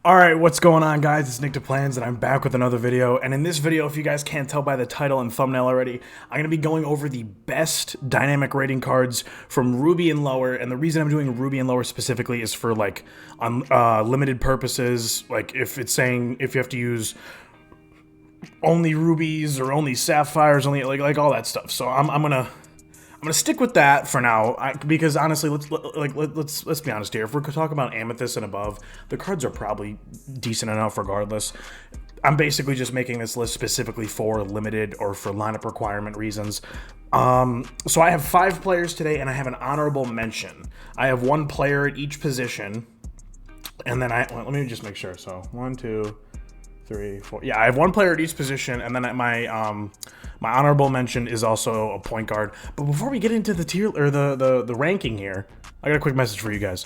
Alright, what's going on, guys? It's Nick DePlans, and I'm back with another video. And in this video, if you guys can't tell by the title and thumbnail already, I'm going to be going over the best dynamic rating cards from Ruby and lower. And the reason I'm doing Ruby and lower specifically is for, like, limited purposes. Like, if it's saying if you have to use only rubies or only sapphires, only, like all that stuff. So I'm gonna stick with that for now, because honestly, let's be honest here. If we're talking about amethyst and above, the cards are probably decent enough regardless. I'm basically just making this list specifically for limited or for lineup requirement reasons. So I have 5 players today, and I have an honorable mention. I have 1 player at each position, and then let me just make sure. So 1, 2, 3, 4. Yeah, I have 1 player at each position, and then at my honorable mention is also a point guard. But before we get into the tier or the ranking here, I got a quick message for you guys.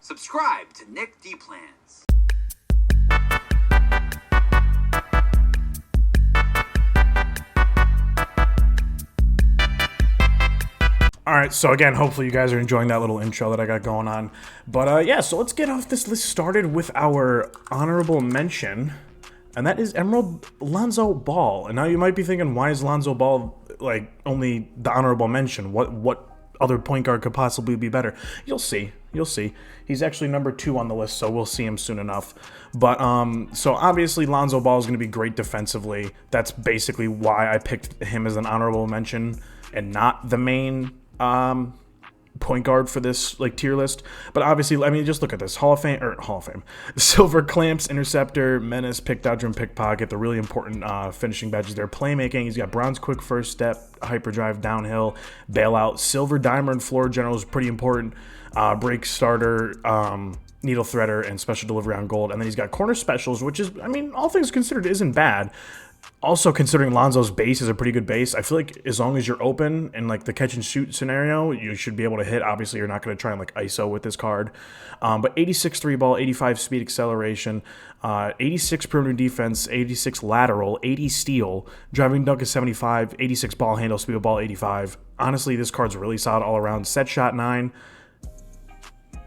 Subscribe to Nick DePlans. Alright, so again, hopefully you guys are enjoying that little intro that I got going on. But yeah, so let's get off this list started with our honorable mention. And that is Lonzo Ball. And now you might be thinking, why is Lonzo Ball, like, only the honorable mention? What other point guard could possibly be better? You'll see. You'll see. He's actually number 2 on the list, so we'll see him soon enough. But, so obviously Lonzo Ball is going to be great defensively. That's basically why I picked him as an honorable mention and not the main point guard for this tier list. But obviously, I mean, just look at this: Hall of Fame, silver clamps, interceptor, menace, pick dodger, and pickpocket. The really important finishing badges there. Playmaking, he's got bronze quick first step, hyperdrive, downhill, bailout. Silver diamond, floor general is pretty important. Break starter, needle threader, and special delivery on gold. And then he's got corner specials, which is, I mean, all things considered, isn't bad. Also, considering Lonzo's base is a pretty good base, I feel like as long as you're open in, like, the catch and shoot scenario, you should be able to hit. Obviously, you're not going to try and, like, ISO with this card. But 86 3 ball, 85 speed acceleration, 86 perimeter defense, 86 lateral, 80 steal, driving dunk is 75, 86 ball handle, speed of ball 85. Honestly, this card's really solid all around. Set shot 9.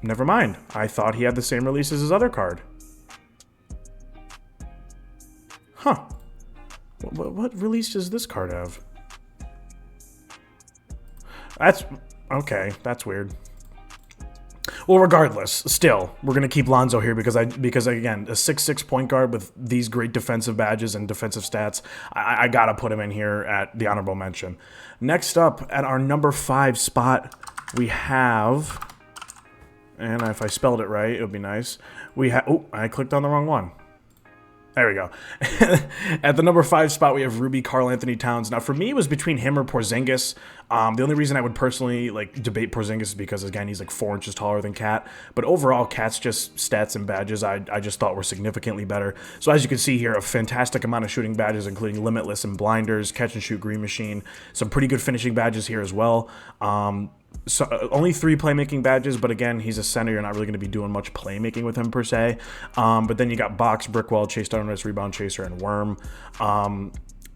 Never mind. I thought he had the same release as his other card. Huh. What release does this card have? That's okay. That's weird. Well, regardless, still, we're gonna keep Lonzo here because again, a 6'6" point guard with these great defensive badges and defensive stats, I gotta put him in here at the honorable mention. Next up, at our number 5 spot, we have, and if I spelled it right, it would be nice. We have. Oh, I clicked on the wrong one. There we go. At the number 5 spot, we have Karl Anthony Towns. Now, for me, it was between him or Porzingis. The only reason I would personally debate Porzingis is because, again, he's like 4 inches taller than Cat. But overall, Cat's just stats and badges I just thought were significantly better. So as you can see here, a fantastic amount of shooting badges, including Limitless and Blinders, Catch and Shoot Green Machine. Some pretty good finishing badges here as well. So only 3 playmaking badges, but again, he's a center. You're not really going to be doing much playmaking with him per se. But then you got box, brick wall, chase down, miss, rebound chaser, and worm.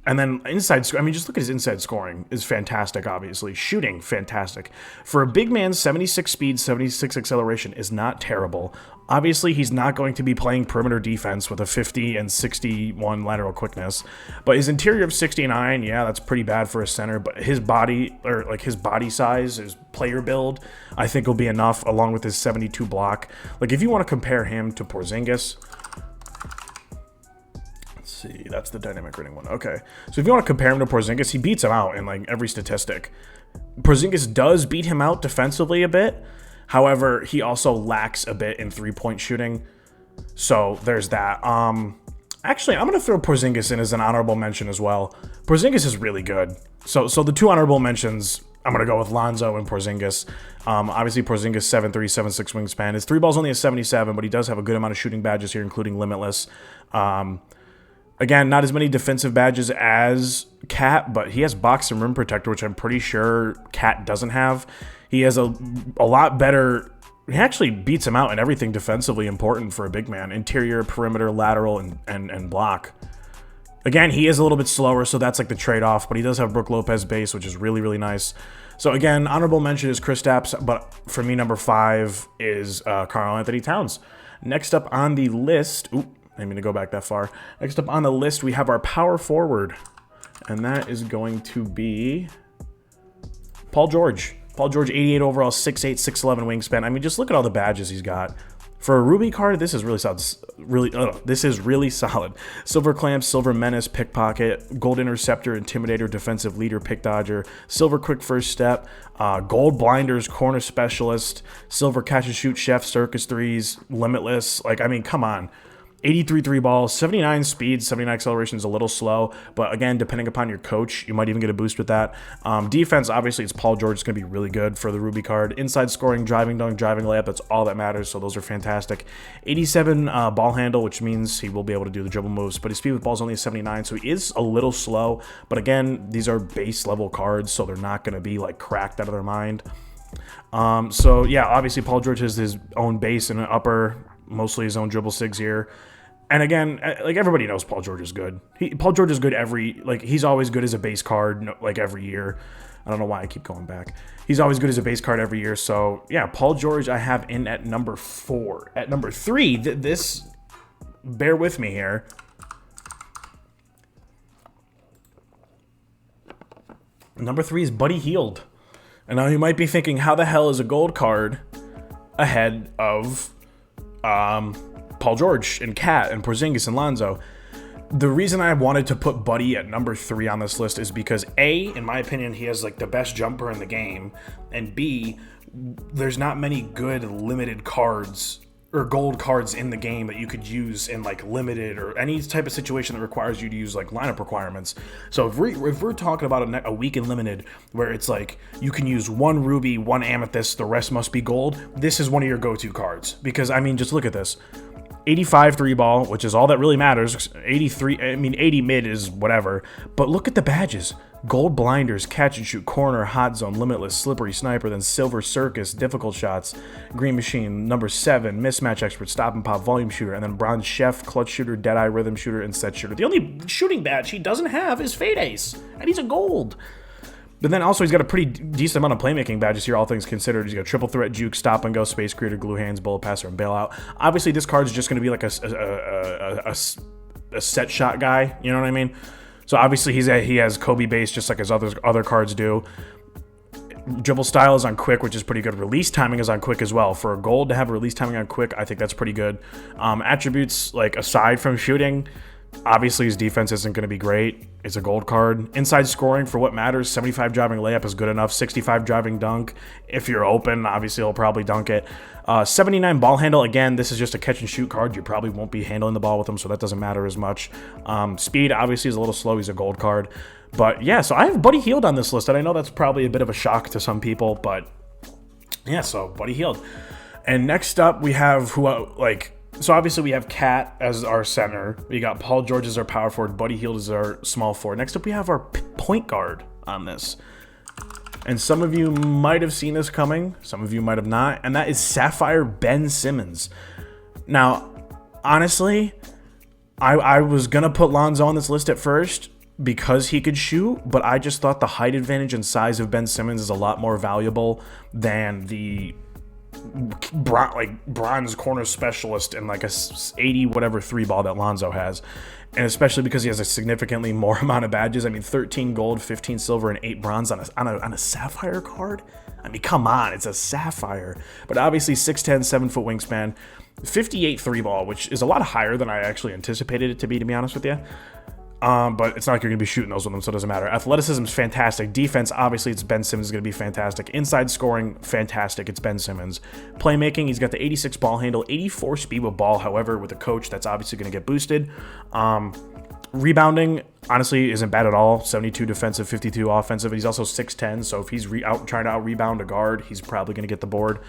And then inside, I mean, just look at his inside scoring is fantastic, obviously. Shooting, fantastic. For a big man, 76 speed, 76 acceleration is not terrible. Obviously, he's not going to be playing perimeter defense with a 50 and 61 lateral quickness. But his interior of 69, yeah, that's pretty bad for a center. But his body, or like his body size, his player build, I think will be enough, along with his 72 block. Like, if you want to compare him to Porzingis, see, that's the dynamic rating one. Okay, so if you want to compare him to Porzingis, he beats him out in like every statistic. Porzingis does beat him out defensively a bit. However, he also lacks a bit in 3-point shooting. So there's that. Actually, I'm going to throw Porzingis in as an honorable mention as well. Porzingis is really good. So the 2 honorable mentions, I'm going to go with Lonzo and Porzingis. Obviously, Porzingis 7'3", 7'6" wingspan. His 3 ball's only a 77, but he does have a good amount of shooting badges here, including Limitless. Again, not as many defensive badges as Cat, but he has box and rim protector, which I'm pretty sure Cat doesn't have. He has a lot better. He actually beats him out in everything defensively important for a big man: interior, perimeter, lateral, and block. Again, he is a little bit slower, so that's like the trade-off, but he does have Brook Lopez base, which is really, really nice. So again, honorable mention is Kristaps, but for me, number 5 is Karl Anthony Towns. Next up on the list, I didn't mean to go back that far. Next up on the list, we have our power forward, and that is going to be Paul George. Paul George, 88 overall, 6'8", 6'11 wingspan. I mean, just look at all the badges he's got. For a Ruby card, this is really solid. This is really solid. Silver Clamp, Silver Menace, Pickpocket, Gold Interceptor, Intimidator, Defensive Leader, Pick Dodger, Silver Quick First Step, Gold Blinders, Corner Specialist, Silver Catch and Shoot, Chef, Circus Threes, Limitless. Like, I mean, come on. 83 3 ball, 79 speed, 79 acceleration is a little slow, but again, depending upon your coach, you might even get a boost with that. Defense, obviously, it's Paul George. It's going to be really good for the Ruby card. Inside scoring, driving dunk, driving layup, that's all that matters, so those are fantastic. 87 ball handle, which means he will be able to do the dribble moves, but his speed with ball is only a 79, so he is a little slow, but again, these are base level cards, so they're not going to be like cracked out of their mind. So yeah, obviously, Paul George has his own base and an upper, mostly his own dribble sigs here. And again, like everybody knows, Paul George is good. Paul George is good he's always good as a base card, like every year. I don't know why I keep going back. He's always good as a base card every year. So yeah, Paul George I have in at number 4. At number 3, this, bear with me here. Number 3 is Buddy Hield. And now you might be thinking, how the hell is a gold card ahead of Paul George and Cat and Porzingis and Lonzo? The reason I wanted to put Buddy at number 3 on this list is because A, in my opinion, he has like the best jumper in the game, and B, there's not many good limited cards or gold cards in the game that you could use in like limited or any type of situation that requires you to use like lineup requirements. So if we're talking about a week in limited where it's like you can use 1 ruby, 1 amethyst, the rest must be gold, this is one of your go-to cards. Because I mean, just look at this. 85 3 ball, which is all that really matters. 83, I mean 80 mid is whatever. But look at the badges. Gold Blinders, Catch and Shoot, Corner, Hot Zone, Limitless, Slippery Sniper, then Silver Circus, Difficult Shots, Green Machine, number 7, Mismatch Expert, Stop and Pop, Volume Shooter, and then Bronze Chef, Clutch Shooter, Deadeye, Rhythm Shooter, and Set Shooter. The only shooting badge he doesn't have is Fade Ace, and he's a gold. But then also he's got a pretty decent amount of playmaking badges here, all things considered. He's got Triple Threat, Juke, Stop and Go, Space Creator, Glue Hands, Bullet Passer, and Bailout. Obviously, this card is just going to be like a set shot guy. You know what I mean? So obviously he has Kobe base just like his other cards do. Dribble style is on quick, which is pretty good. Release timing is on quick as well. For a gold to have release timing on quick, I think that's pretty good. Attributes, like aside from shooting, obviously his defense isn't going to be great. It's a gold card. Inside scoring, for what matters, 75 driving layup is good enough. 65 driving dunk. If you're open, obviously he'll probably dunk it. 79 ball handle. Again, this is just a catch and shoot card. You probably won't be handling the ball with him, so that doesn't matter as much. Speed, obviously, is a little slow. He's a gold card. But yeah, so I have Buddy Hield on this list, and I know that's probably a bit of a shock to some people, but yeah, so Buddy Hield. And next up, we have so obviously we have Cat as our center. We got Paul George as our power forward. Buddy Hield as our small forward. Next up, we have our point guard on this. And some of you might have seen this coming. Some of you might have not. And that is Sapphire Ben Simmons. Now, honestly, I was going to put Lonzo on this list at first because he could shoot, but I just thought the height advantage and size of Ben Simmons is a lot more valuable than the bronze corner specialist and like a 80 whatever 3 ball that Lonzo has, and especially because he has a significantly more amount of badges. I mean, 13 gold, 15 silver, and 8 bronze on a sapphire card. I mean, come on, it's a sapphire. But obviously 6'10", 7-foot wingspan, 58 3 ball, which is a lot higher than I actually anticipated it to be honest with you. But it's not like you're going to be shooting those with them, so it doesn't matter. Athleticism is fantastic. Defense, obviously, it's Ben Simmons is going to be fantastic. Inside scoring, fantastic. It's Ben Simmons. Playmaking, he's got the 86 ball handle, 84 speed with ball. However, with a coach, that's obviously going to get boosted. Rebounding, honestly, isn't bad at all. 72 defensive, 52 offensive. He's also 6'10", so if he's trying to out-rebound a guard, he's probably going to get the board.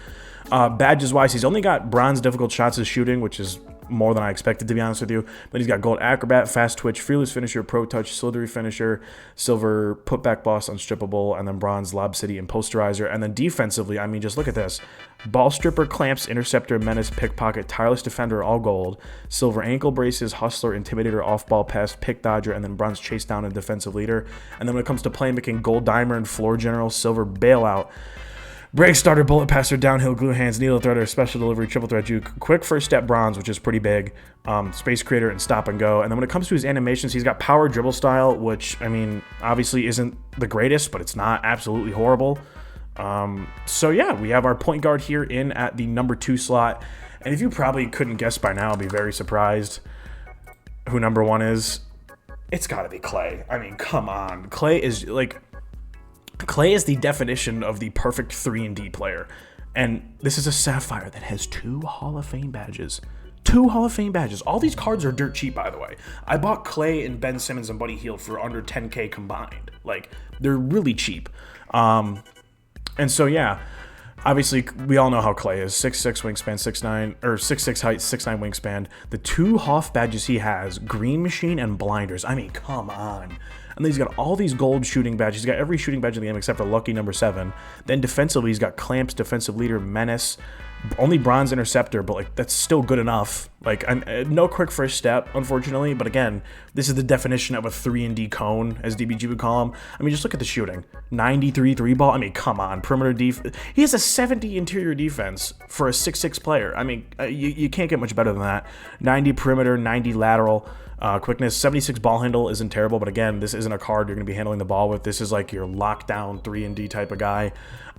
Badges-wise, he's only got bronze difficult shots as shooting, which is more than I expected, to be honest with you. Then he's got gold acrobat, fast twitch, fearless finisher, pro touch, slithery finisher, silver putback boss, unstrippable, and then bronze lob city and posterizer. And then defensively, I mean, just look at this: ball stripper, clamps, interceptor, menace, pickpocket, tireless defender, all gold, silver ankle braces, hustler, intimidator, off ball pass, pick dodger, and then bronze chase down and defensive leader. And then when it comes to playmaking, gold dimer and floor general, silver bailout, break starter, bullet passer, downhill, glue hands, needle threader, special delivery, triple threat juke, quick first step bronze, which is pretty big, space creator, and stop and go. And then when it comes to his animations, he's got power dribble style, which, I mean, obviously isn't the greatest, but it's not absolutely horrible. So yeah, we have our point guard here in at the number 2 slot. And if you probably couldn't guess by now, I'll be very surprised who number 1 is. It's got to be Klay. I mean, come on. Klay is the definition of the perfect 3-and-D player. And this is a Sapphire that has 2 Hall of Fame badges. 2 Hall of Fame badges. All these cards are dirt cheap, by the way. I bought Klay and Ben Simmons and Buddy Hield for under 10K combined. Like, they're really cheap. And so, yeah, obviously, we all know how Klay is. 6'6" wingspan, 6'9", or 6'6" height, 6'9" wingspan. The 2 Hoff badges he has, Green Machine and Blinders. I mean, come on. And then he's got all these gold shooting badges. He's got every shooting badge in the game except for Lucky number 7. Then defensively, he's got Clamps, Defensive Leader, Menace, only Bronze Interceptor, but like that's still good enough. Like no quick first step, unfortunately. But again, this is the definition of a 3-and-D cone, as DBG would call him. I mean, just look at the shooting. 93 3-ball. I mean, come on. Perimeter defense. He has a 70 interior defense for a 6'6" player. I mean, you can't get much better than that. 90 perimeter, 90 lateral. Quickness, 76 ball handle isn't terrible, but again, this isn't a card you're going to be handling the ball with. This is like your lockdown 3-and-D type of guy.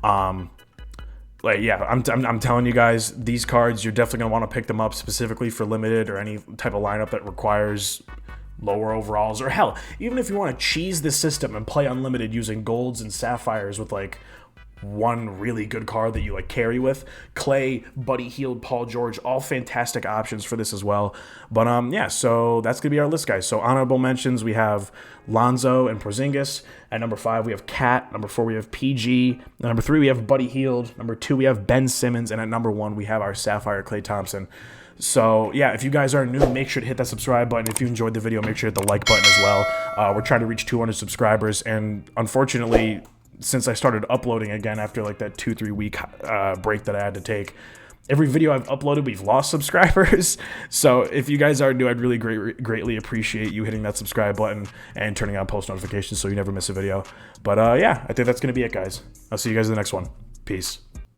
Like, yeah, I'm telling you guys, these cards, you're definitely going to want to pick them up specifically for limited or any type of lineup that requires lower overalls. Or hell, even if you want to cheese this system and play unlimited using golds and sapphires with like one really good card that you like carry with, Klay, Buddy Hield, Paul George, all fantastic options for this as well. But yeah, so that's gonna be our list, guys. So honorable mentions, we have Lonzo and Porzingis. At number 5 we have Cat. Number 4 we have PG. At number 3 we have Buddy Hield. Number 2 we have Ben Simmons, and at number 1 we have our Sapphire Klay Thompson. So yeah, if you guys are new, make sure to hit that subscribe button. If you enjoyed the video, make sure to hit the like button as well. We're trying to reach 200 subscribers, and unfortunately, since I started uploading again after like that 2-3 week break that I had to take, every video I've uploaded, we've lost subscribers. So if you guys are new, I'd really greatly appreciate you hitting that subscribe button and turning on post notifications so you never miss a video. But yeah, I think that's going to be it, guys. I'll see you guys in the next one. Peace.